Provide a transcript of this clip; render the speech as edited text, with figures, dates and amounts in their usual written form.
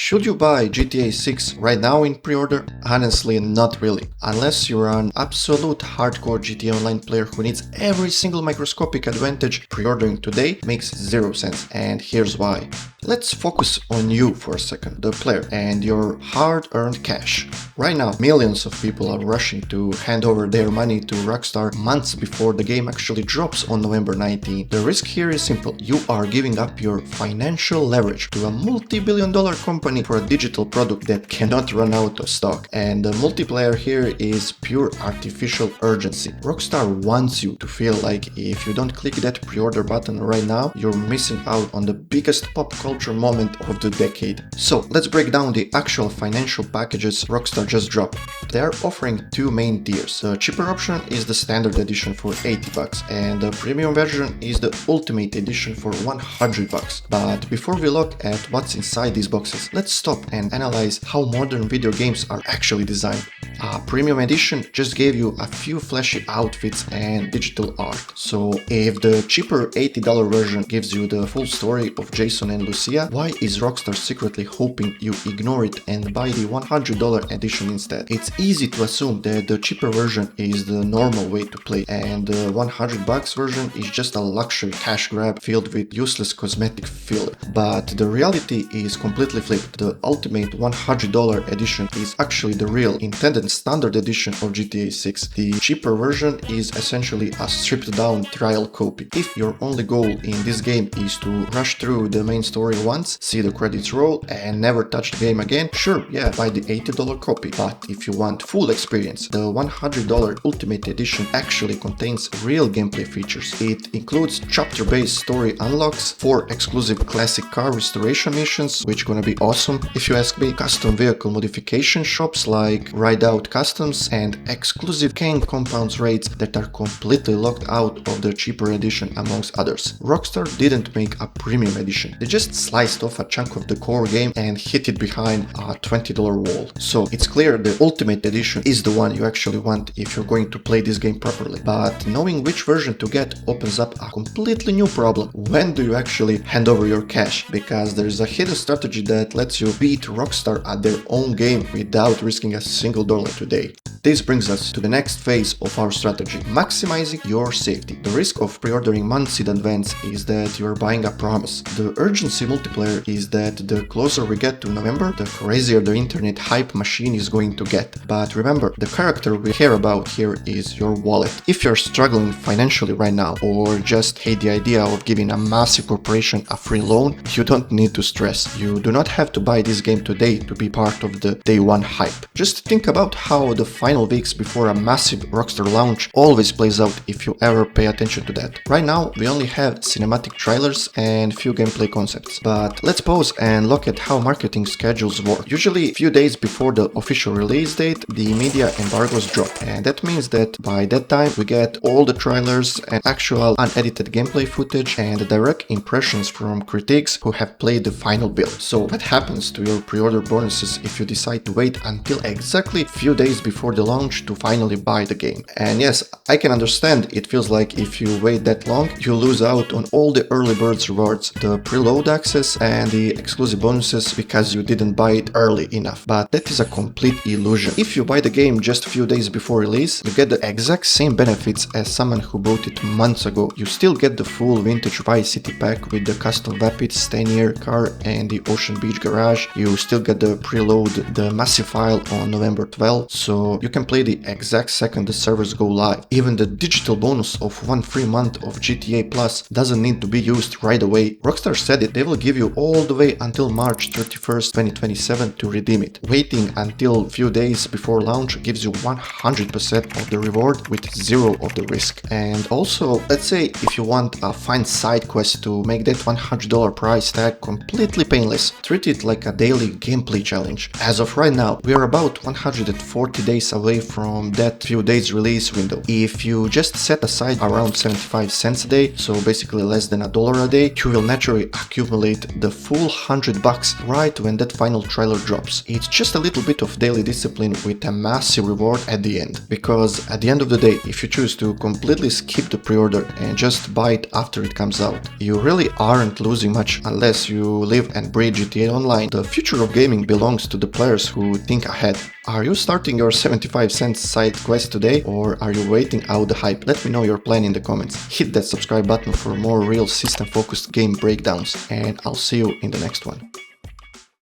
Should you buy GTA 6 right now in pre-order? Honestly, not really. Unless you're an absolute hardcore GTA Online player who needs every single microscopic advantage, pre-ordering today makes zero sense, and here's why. Let's focus on you for a second, the player, and your hard-earned cash. Right now, millions of people are rushing to hand over their money to Rockstar months before the game actually drops on November 19. The risk here is simple. You are giving up your financial leverage to a multi-billion-dollar company for a digital product that cannot run out of stock. And the multiplayer here is pure artificial urgency. Rockstar wants you to feel like if you don't click that pre-order button right now, you're missing out on the biggest pop culture moment of the decade. So let's break down the actual financial packages Rockstar just dropped. They are offering two main tiers. The cheaper option is the standard edition for $80 and the premium version is the ultimate edition for $100. But before we look at what's inside these boxes, let's stop and analyze how modern video games are actually designed. A premium edition just gave you a few flashy outfits and digital art. So if the cheaper $80 version gives you the full story of Jason and Lucia, why is Rockstar secretly hoping you ignore it and buy the $100 edition instead? It's easy to assume that the cheaper version is the normal way to play and the $100 version is just a luxury cash grab filled with useless cosmetic filler. But the reality is completely flipped. The ultimate $100 edition is actually the real intended standard edition of GTA 6. The cheaper version is essentially a stripped down trial copy. If your only goal in this game is to rush through the main story once, see the credits roll and never touch the game again, sure, yeah, buy the $80 copy. But if you want full experience, the $100 Ultimate Edition actually contains real gameplay features. It includes chapter-based story unlocks, 4 exclusive classic car restoration missions, which gonna be awesome if you ask me, custom vehicle modification shops like Ride Out Customs, and exclusive Kane Compounds raids that are completely locked out of the cheaper edition amongst others. Rockstar didn't make a premium edition, they just sliced off a chunk of the core game and hid it behind a $20 wall. So it's clear the Ultimate Edition is the one you actually want if you're going to play this game properly. But knowing which version to get opens up a completely new problem. When do you actually hand over your cash? Because there's a hidden strategy that lets you beat Rockstar at their own game without risking a single dollar today. This brings us to the next phase of our strategy, maximizing your safety. The risk of pre-ordering months in advance is that you're buying a promise. The urgency multiplier is that the closer we get to November, the crazier the internet hype machine is going to get. But remember, the character we care about here is your wallet. If you're struggling financially right now, or just hate the idea of giving a massive corporation a free loan, you don't need to stress. You do not have to buy this game today to be part of the day one hype. Just think about how the final weeks before a massive Rockstar launch always plays out if you ever pay attention to that. Right now, we only have cinematic trailers and few gameplay concepts. But let's pause and look at how marketing schedules work. Usually, a few days before the official release date, the media embargoes drop. And that means that by that time, we get all the trailers and actual unedited gameplay footage and direct impressions from critics who have played the final build. So what happens to your pre-order bonuses if you decide to wait until exactly a few days before the launch to finally buy the game? And yes, I can understand it feels like if you wait that long, you lose out on all the early birds rewards, the preload access and the exclusive bonuses because you didn't buy it early enough. But that is a complete illusion. If you buy the game just a few days before release, you get the exact same benefits as someone who bought it months ago. You still get the full vintage Vice City pack with the custom Vapid, Stanier car and the Ocean Beach garage. You still get the preload, the massive file on November 12th, so you can play the exact second the servers go live. Even the digital bonus of 1 free month of GTA Plus doesn't need to be used right away. Rockstar said it, they will give you all the way until March 31st, 2027 to redeem it. Waiting until a few days before launch gives you 100% of the reward with zero of the risk. And also, let's say if you want a fun side quest to make that $100 price tag completely painless, treat it like a daily gameplay challenge. As of right now, we are about 140 days away from that few days release window. If you just set aside around 75 cents a day, so basically less than $1 a day, you will naturally accumulate the full $100 right when that final trailer drops. It's just a little bit of daily discipline with a massive reward at the end. Because at the end of the day, if you choose to completely skip the pre-order and just buy it after it comes out, you really aren't losing much unless you live and breathe GTA Online mind, the future of gaming belongs to the players who think ahead. Are you starting your 75-cent side quest today, or are you waiting out the hype? Let me know your plan in the comments. Hit that subscribe button for more real system-focused game breakdowns, and I'll see you in the next one.